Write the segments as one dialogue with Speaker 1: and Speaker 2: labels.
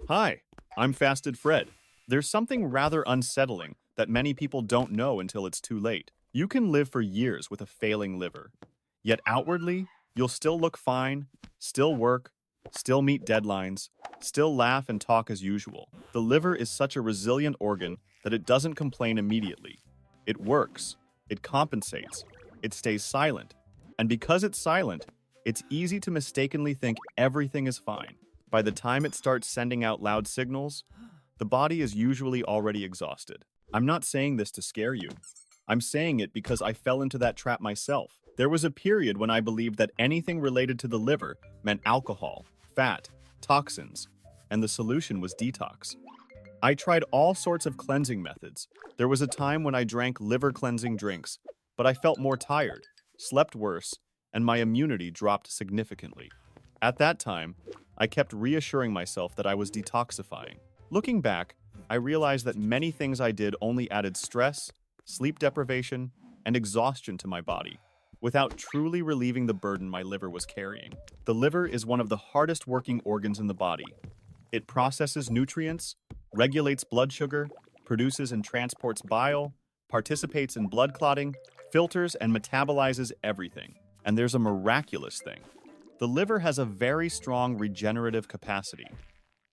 Speaker 1: Hi, I'm Fasted Fred. There's something rather unsettling that many people don't know until it's too late. You can live for years with a failing liver, yet outwardly, you'll still look fine, still work, still meet deadlines, still laugh and talk as usual. The liver is such a resilient organ that it doesn't complain immediately. It works, it compensates, it stays silent. And because it's silent, it's easy to mistakenly think everything is fine. By the time it starts sending out loud signals, the body is usually already exhausted. I'm not saying this to scare you. I'm saying it because I fell into that trap myself. There was a period when I believed that anything related to the liver meant alcohol, fat, toxins, and the solution was detox. I tried all sorts of cleansing methods. There was a time when I drank liver cleansing drinks, but I felt more tired, slept worse, and my immunity dropped significantly. At that time, I kept reassuring myself that I was detoxifying. Looking back, I realized that many things I did only added stress, sleep deprivation, and exhaustion to my body, without truly relieving the burden my liver was carrying. The liver is one of the hardest working organs in the body. It processes nutrients, regulates blood sugar, produces and transports bile, participates in blood clotting, filters and metabolizes everything. And there's a miraculous thing. The liver has a very strong regenerative capacity.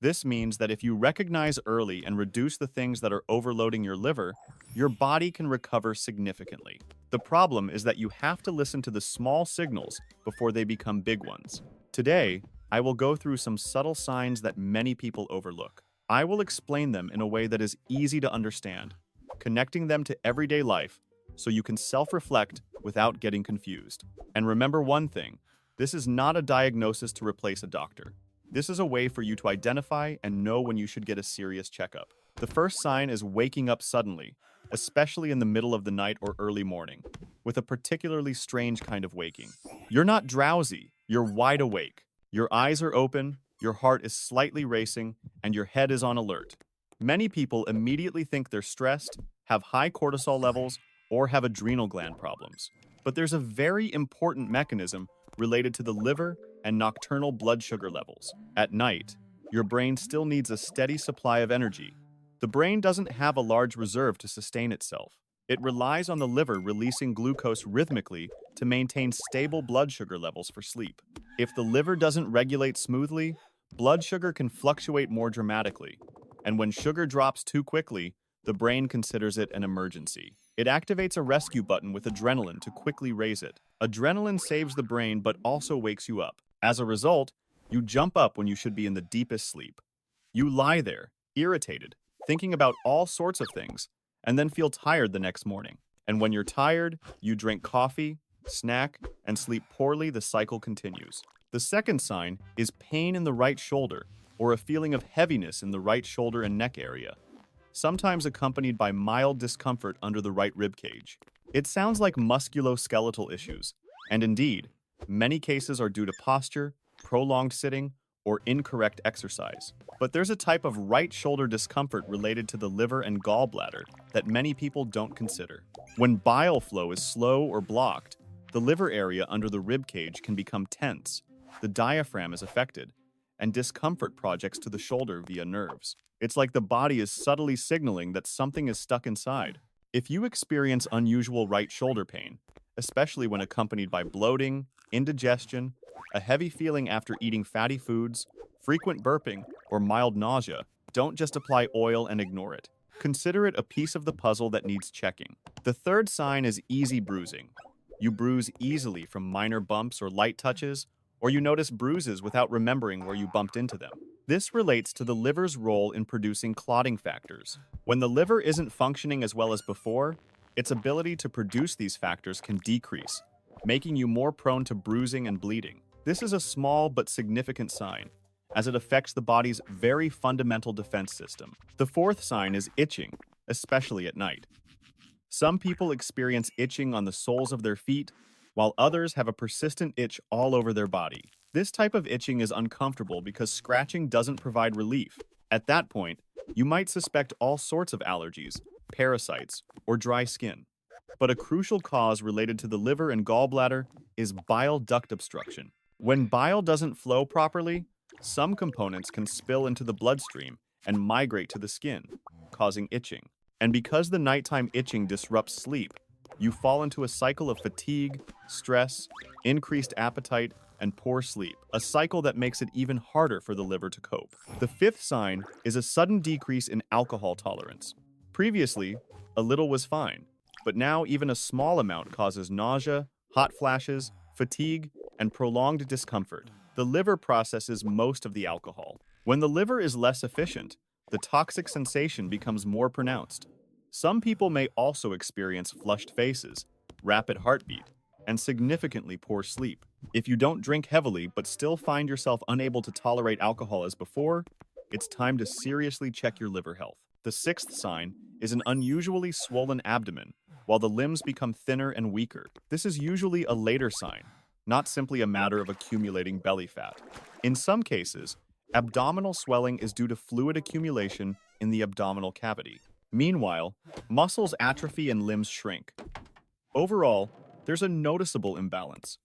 Speaker 1: This means that if you recognize early and reduce the things that are overloading your liver, your body can recover significantly. The problem is that you have to listen to the small signals before they become big ones. Today, I will go through some subtle signs that many people overlook. I will explain them in a way that is easy to understand, connecting them to everyday life so you can self-reflect without getting confused. And remember one thing, this is not a diagnosis to replace a doctor. This is a way for you to identify and know when you should get a serious checkup. The first sign is waking up suddenly, especially in the middle of the night or early morning, with a particularly strange kind of waking. You're not drowsy, you're wide awake. Your eyes are open, your heart is slightly racing, and your head is on alert. Many people immediately think they're stressed, have high cortisol levels, or have adrenal gland problems. But there's a very important mechanism related to the liver and nocturnal blood sugar levels. At night, your brain still needs a steady supply of energy. The brain doesn't have a large reserve to sustain itself. It relies on the liver releasing glucose rhythmically to maintain stable blood sugar levels for sleep. If the liver doesn't regulate smoothly, blood sugar can fluctuate more dramatically. And when sugar drops too quickly, the brain considers it an emergency. It activates a rescue button with adrenaline to quickly raise it. Adrenaline saves the brain but also wakes you up. As a result, you jump up when you should be in the deepest sleep. You lie there, irritated, thinking about all sorts of things, and then feel tired the next morning. And when you're tired, you drink coffee, snack, and sleep poorly. The cycle continues. The second sign is pain in the right shoulder or a feeling of heaviness in the right shoulder and neck area, sometimes accompanied by mild discomfort under the right rib cage. It sounds like musculoskeletal issues, and indeed, many cases are due to posture, prolonged sitting, or incorrect exercise. But there's a type of right shoulder discomfort related to the liver and gallbladder that many people don't consider. When bile flow is slow or blocked, the liver area under the rib cage can become tense, the diaphragm is affected, and discomfort projects to the shoulder via nerves. It's like the body is subtly signaling that something is stuck inside. If you experience unusual right shoulder pain, especially when accompanied by bloating, indigestion, a heavy feeling after eating fatty foods, frequent burping, or mild nausea, don't just apply oil and ignore it. Consider it a piece of the puzzle that needs checking. The third sign is easy bruising. You bruise easily from minor bumps or light touches, or you notice bruises without remembering where you bumped into them. This relates to the liver's role in producing clotting factors. When the liver isn't functioning as well as before, its ability to produce these factors can decrease, making you more prone to bruising and bleeding. This is a small but significant sign, as it affects the body's very fundamental defense system. The fourth sign is itching, especially at night. Some people experience itching on the soles of their feet, while others have a persistent itch all over their body. This type of itching is uncomfortable because scratching doesn't provide relief. At that point, you might suspect all sorts of allergies, parasites, or dry skin. But a crucial cause related to the liver and gallbladder is bile duct obstruction. When bile doesn't flow properly, Some components can spill into the bloodstream and migrate to the skin, causing itching. And because the nighttime itching disrupts sleep, you fall into a cycle of fatigue, stress, increased appetite, and poor sleep, a cycle that makes it even harder for the liver to cope. The fifth sign is a sudden decrease in alcohol tolerance. Previously, a little was fine, but now even a small amount causes nausea, hot flashes, fatigue, and prolonged discomfort. The liver processes most of the alcohol. When the liver is less efficient, the toxic sensation becomes more pronounced. Some people may also experience flushed faces, rapid heartbeat, and significantly poor sleep. If you don't drink heavily but still find yourself unable to tolerate alcohol as before, it's time to seriously check your liver health. The sixth sign is an unusually swollen abdomen, while the limbs become thinner and weaker. This is usually a later sign, not simply a matter of accumulating belly fat. In some cases, abdominal swelling is due to fluid accumulation in the abdominal cavity. Meanwhile, muscles atrophy and limbs shrink. Overall, there's a noticeable imbalance.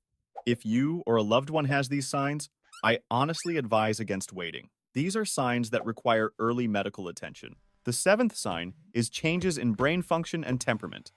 Speaker 1: If you or a loved one has these signs, I honestly advise against waiting. These are signs that require early medical attention. The seventh sign is changes in brain function and temperament.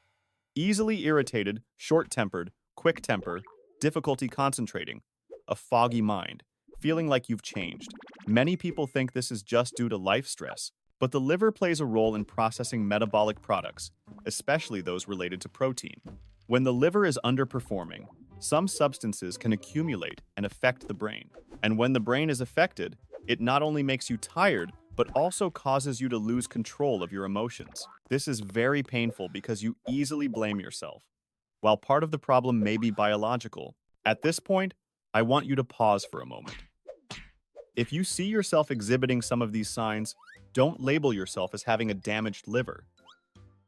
Speaker 1: Easily irritated, short-tempered, quick temper, difficulty concentrating, a foggy mind, feeling like you've changed. Many people think this is just due to life stress, but the liver plays a role in processing metabolic products, especially those related to protein. When the liver is underperforming, some substances can accumulate and affect the brain. And when the brain is affected, it not only makes you tired, but also causes you to lose control of your emotions. This is very painful because you easily blame yourself. While part of the problem may be biological, at this point, I want you to pause for a moment. If you see yourself exhibiting some of these signs, don't label yourself as having a damaged liver.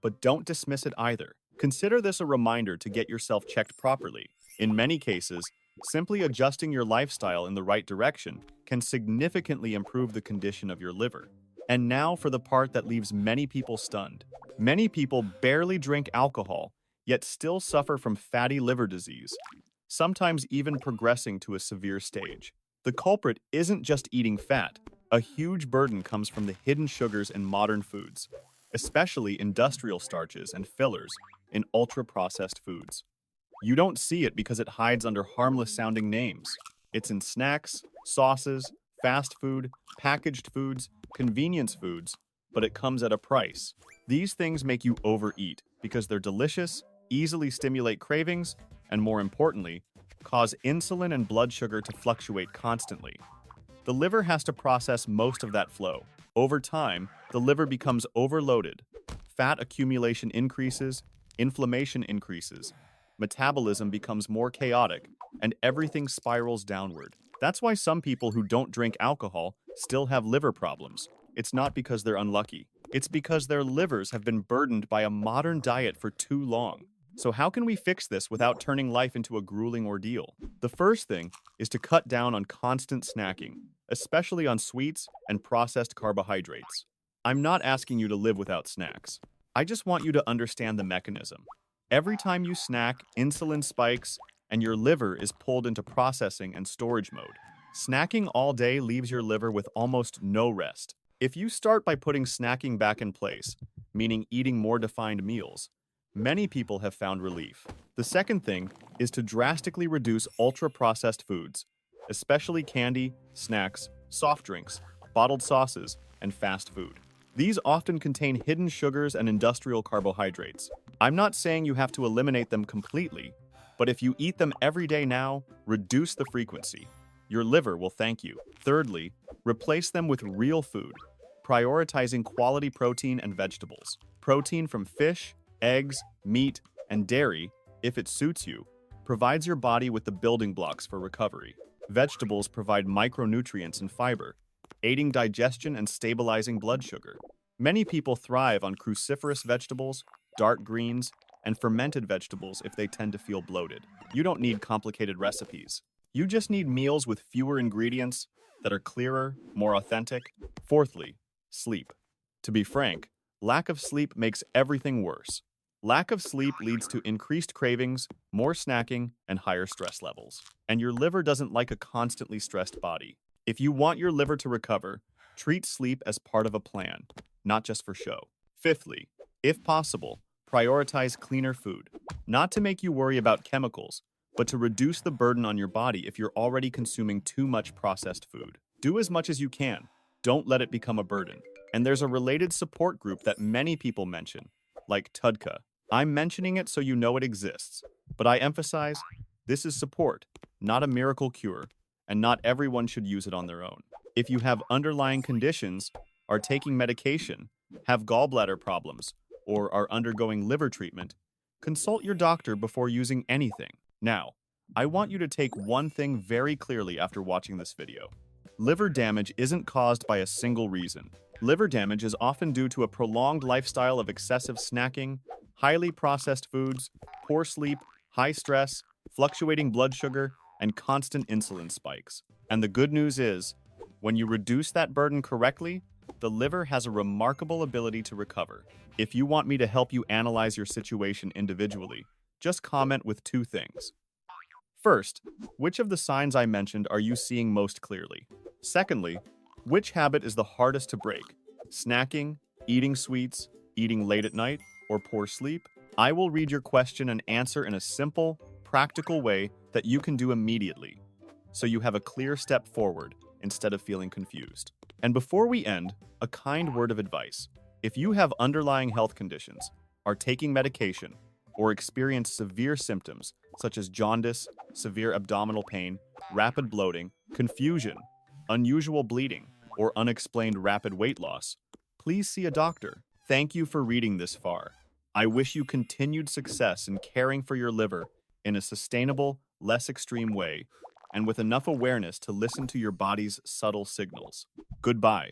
Speaker 1: But don't dismiss it either. Consider this a reminder to get yourself checked properly. In many cases, simply adjusting your lifestyle in the right direction can significantly improve the condition of your liver. And now for the part that leaves many people stunned. Many people barely drink alcohol, yet still suffer from fatty liver disease, sometimes even progressing to a severe stage. The culprit isn't just eating fat. A huge burden comes from the hidden sugars in modern foods, especially industrial starches and fillers in ultra-processed foods. You don't see it because it hides under harmless-sounding names. It's in snacks, sauces, fast food, packaged foods, convenience foods, but it comes at a price. These things make you overeat because they're delicious, easily stimulate cravings, and more importantly, cause insulin and blood sugar to fluctuate constantly. The liver has to process most of that flow. Over time, the liver becomes overloaded. Fat accumulation increases, inflammation increases, metabolism becomes more chaotic, and everything spirals downward. That's why some people who don't drink alcohol still have liver problems. It's not because they're unlucky. It's because their livers have been burdened by a modern diet for too long. So how can we fix this without turning life into a grueling ordeal? The first thing is to cut down on constant snacking, especially on sweets and processed carbohydrates. I'm not asking you to live without snacks. I just want you to understand the mechanism. Every time you snack, insulin spikes, and your liver is pulled into processing and storage mode. Snacking all day leaves your liver with almost no rest. If you start by putting snacking back in place, meaning eating more defined meals, many people have found relief. The second thing is to drastically reduce ultra-processed foods, especially candy, snacks, soft drinks, bottled sauces, and fast food. These often contain hidden sugars and industrial carbohydrates. I'm not saying you have to eliminate them completely, but if you eat them every day now, reduce the frequency. Your liver will thank you. Thirdly, replace them with real food, prioritizing quality protein and vegetables. Protein from fish, eggs, meat, and dairy, if it suits you, provides your body with the building blocks for recovery. Vegetables provide micronutrients and fiber, aiding digestion and stabilizing blood sugar. Many people thrive on cruciferous vegetables, dark greens, and fermented vegetables if they tend to feel bloated. You don't need complicated recipes. You just need meals with fewer ingredients that are clearer, more authentic. Fourthly, sleep. To be frank, lack of sleep makes everything worse. Lack of sleep leads to increased cravings, more snacking, and higher stress levels. And your liver doesn't like a constantly stressed body. If you want your liver to recover, treat sleep as part of a plan, not just for show. Fifthly, if possible, prioritize cleaner food, not to make you worry about chemicals, but to reduce the burden on your body if you're already consuming too much processed food. Do as much as you can. Don't let it become a burden. And there's a related support group that many people mention, like TUDCA. I'm mentioning it so you know it exists, but I emphasize this is support, not a miracle cure, and not everyone should use it on their own. If you have underlying conditions, are taking medication, have gallbladder problems, or are undergoing liver treatment, consult your doctor before using anything. Now, I want you to take one thing very clearly after watching this video. Liver damage isn't caused by a single reason. Liver damage is often due to a prolonged lifestyle of excessive snacking, highly processed foods, poor sleep, high stress, fluctuating blood sugar, and constant insulin spikes. And the good news is, when you reduce that burden correctly, the liver has a remarkable ability to recover. If you want me to help you analyze your situation individually, just comment with two things. First, which of the signs I mentioned are you seeing most clearly? Secondly, which habit is the hardest to break? Snacking, eating sweets, eating late at night, or poor sleep? I will read your question and answer in a simple, practical way that you can do immediately, so you have a clear step forward instead of feeling confused. And before we end, a kind word of advice. If you have underlying health conditions, are taking medication, or experience severe symptoms such as jaundice, severe abdominal pain, rapid bloating, confusion, unusual bleeding, or unexplained rapid weight loss, please see a doctor. Thank you for reading this far. I wish you continued success in caring for your liver in a sustainable, less extreme way, and with enough awareness to listen to your body's subtle signals. Goodbye.